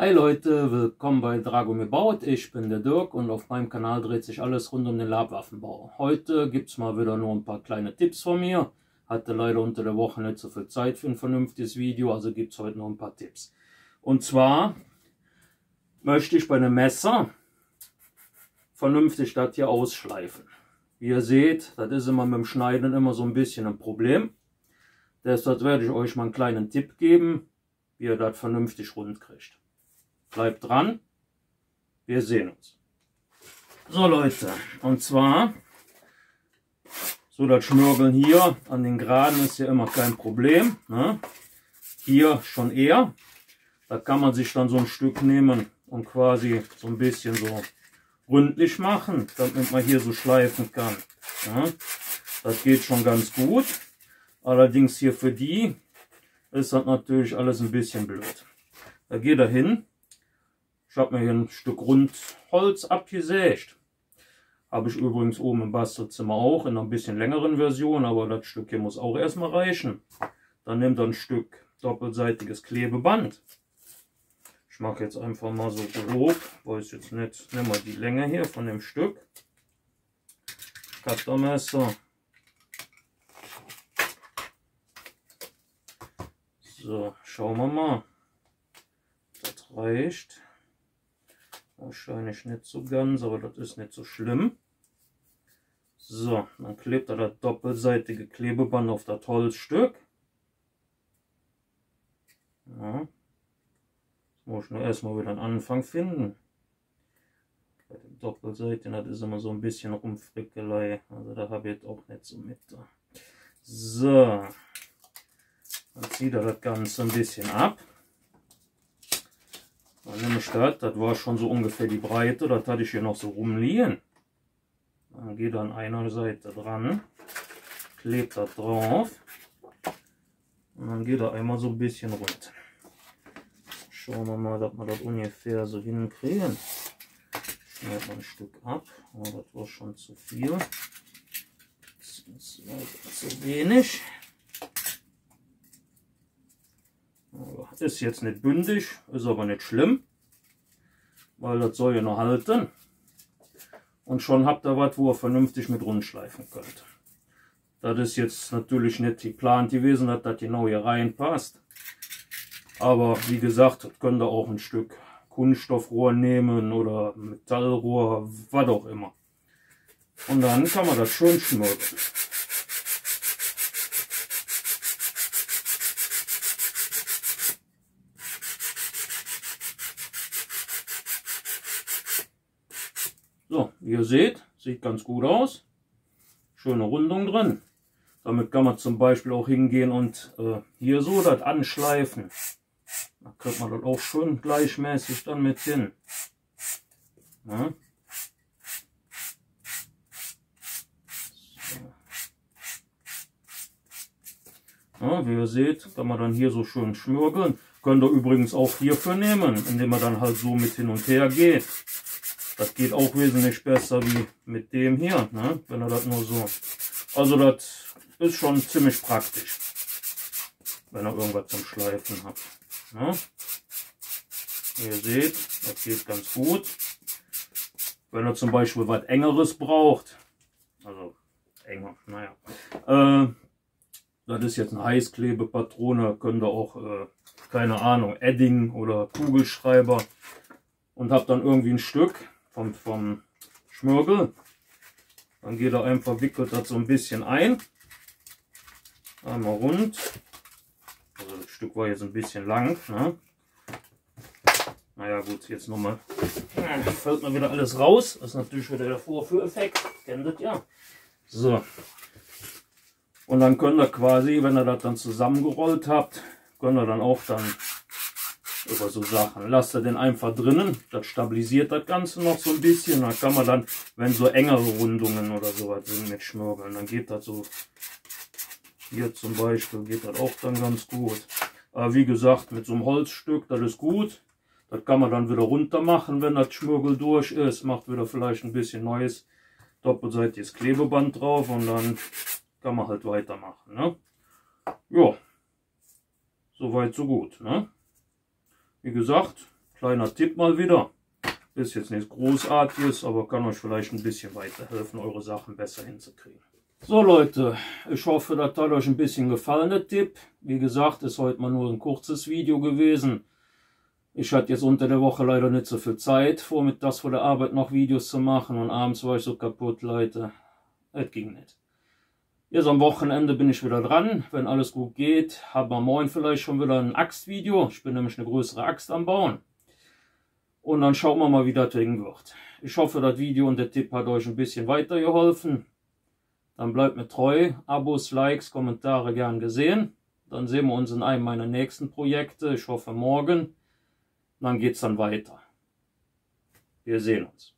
Hi Leute, willkommen bei Dragomir Baut. Ich bin der Dirk und auf meinem Kanal dreht sich alles rund um den Labwaffenbau. Heute gibt es mal wieder nur ein paar kleine Tipps von mir. Hatte leider unter der Woche nicht so viel Zeit für ein vernünftiges Video, also gibt es heute noch ein paar Tipps. Und zwar möchte ich bei einem Messer vernünftig das hier ausschleifen. Wie ihr seht, das ist immer mit dem Schneiden immer so ein bisschen ein Problem. Deshalb werde ich euch mal einen kleinen Tipp geben, wie ihr das vernünftig rund kriegt. Bleibt dran, wir sehen uns. So Leute, und zwar, so das Schmürgeln hier an den Geraden ist ja immer kein Problem, ne? Hier schon eher. Da kann man sich dann so ein Stück nehmen und quasi so ein bisschen so rundlich machen, damit man hier so schleifen kann. Ja? Das geht schon ganz gut. Allerdings hier für die ist das natürlich alles ein bisschen blöd. Da geht er hin. Ich habe mir hier ein Stück Rundholz abgesägt. Habe ich übrigens oben im Bastelzimmer auch in einer ein bisschen längeren Version, aber das Stück hier muss auch erstmal reichen. Dann nimmt er ein Stück doppelseitiges Klebeband. Ich mache jetzt einfach mal so grob, weiß jetzt nicht, nehmen wir die Länge hier von dem Stück. Cuttermesser. So, schauen wir mal. Das reicht. Wahrscheinlich nicht so ganz, aber das ist nicht so schlimm. So, dann klebt er das doppelseitige Klebeband auf das Holzstück. Ja. Jetzt muss ich nur erstmal wieder einen Anfang finden. Bei dem doppelseitigen, das ist immer so ein bisschen Rumfrickelei. Also da habe ich jetzt auch nicht so mit. So. Dann zieht er das Ganze ein bisschen ab. Dann nehme ich das war schon so ungefähr die Breite, das hatte ich hier noch so rumliegen. Dann geht er an einer Seite dran, klebt das drauf und dann geht er einmal so ein bisschen rund. Schauen wir mal, dass wir das ungefähr so hinkriegen. Schneiden wir ein Stück ab, aber das war schon zu viel. Das ist leider zu wenig. Ist jetzt nicht bündig, ist aber nicht schlimm, weil das soll ja noch halten. Und schon habt ihr was, wo ihr vernünftig mit rundschleifen könnt. Das ist jetzt natürlich nicht geplant gewesen, dass das genau hier reinpasst. Aber wie gesagt, das könnt ihr auch ein Stück Kunststoffrohr nehmen oder Metallrohr, was auch immer. Und dann kann man das schön schmürgeln. So, wie ihr seht, sieht ganz gut aus. Schöne Rundung drin. Damit kann man zum Beispiel auch hingehen und hier so das anschleifen. Da kriegt man das auch schön gleichmäßig dann mit hin. Ja. So. Ja, wie ihr seht, kann man dann hier so schön schmürgeln. Könnt ihr übrigens auch hierfür nehmen, indem man dann halt so mit hin und her geht. Das geht auch wesentlich besser wie mit dem hier, ne? Wenn er das nur so. Also das ist schon ziemlich praktisch, wenn ihr irgendwas zum Schleifen habt. Ne? Wie ihr seht, das geht ganz gut. Wenn ihr zum Beispiel was Engeres braucht, also enger, naja, das ist jetzt eine Heißklebepatrone, könnt ihr auch, keine Ahnung, Edding oder Kugelschreiber und habt dann irgendwie ein Stück vom Schmürgel, dann geht er einfach, wickelt das so ein bisschen ein, einmal rund, also das Stück war jetzt ein bisschen lang, ne? Naja gut, jetzt nochmal, fällt mal wieder alles raus, das ist natürlich wieder der Vorführeffekt, kennt ihr ja. So, und dann könnt ihr quasi, wenn ihr das dann zusammengerollt habt, könnt ihr dann auch dann über so Sachen. Lasst ihr den einfach drinnen, das stabilisiert das Ganze noch so ein bisschen. Dann kann man dann, wenn so engere Rundungen oder sowas sind, mit schmürgeln, dann geht das so, hier zum Beispiel geht das auch dann ganz gut. Aber wie gesagt, mit so einem Holzstück, das ist gut. Das kann man dann wieder runter machen, wenn das Schmürgel durch ist. Macht wieder vielleicht ein bisschen neues doppelseitiges Klebeband drauf und dann kann man halt weitermachen. Ne? Ja, soweit so gut. Ne? Wie gesagt, Kleiner Tipp mal wieder. Ist jetzt nichts Großartiges, aber kann euch vielleicht ein bisschen weiterhelfen, eure Sachen besser hinzukriegen. So Leute, ich hoffe, das hat euch ein bisschen gefallen, der Tipp. Wie gesagt, ist heute mal nur ein kurzes Video gewesen. Ich hatte jetzt unter der Woche leider nicht so viel Zeit, vormittags vor der Arbeit noch Videos zu machen und abends war ich so kaputt, Leute. Es ging nicht. Jetzt am Wochenende bin ich wieder dran, wenn alles gut geht. Haben wir morgen vielleicht schon wieder ein Axtvideo. Ich bin nämlich eine größere Axt am Bauen. Und dann schauen wir mal, wie das Ding wird. Ich hoffe, das Video und der Tipp hat euch ein bisschen weitergeholfen. Dann bleibt mir treu. Abos, Likes, Kommentare gern gesehen. Dann sehen wir uns in einem meiner nächsten Projekte. Ich hoffe morgen. Dann geht es dann weiter. Wir sehen uns.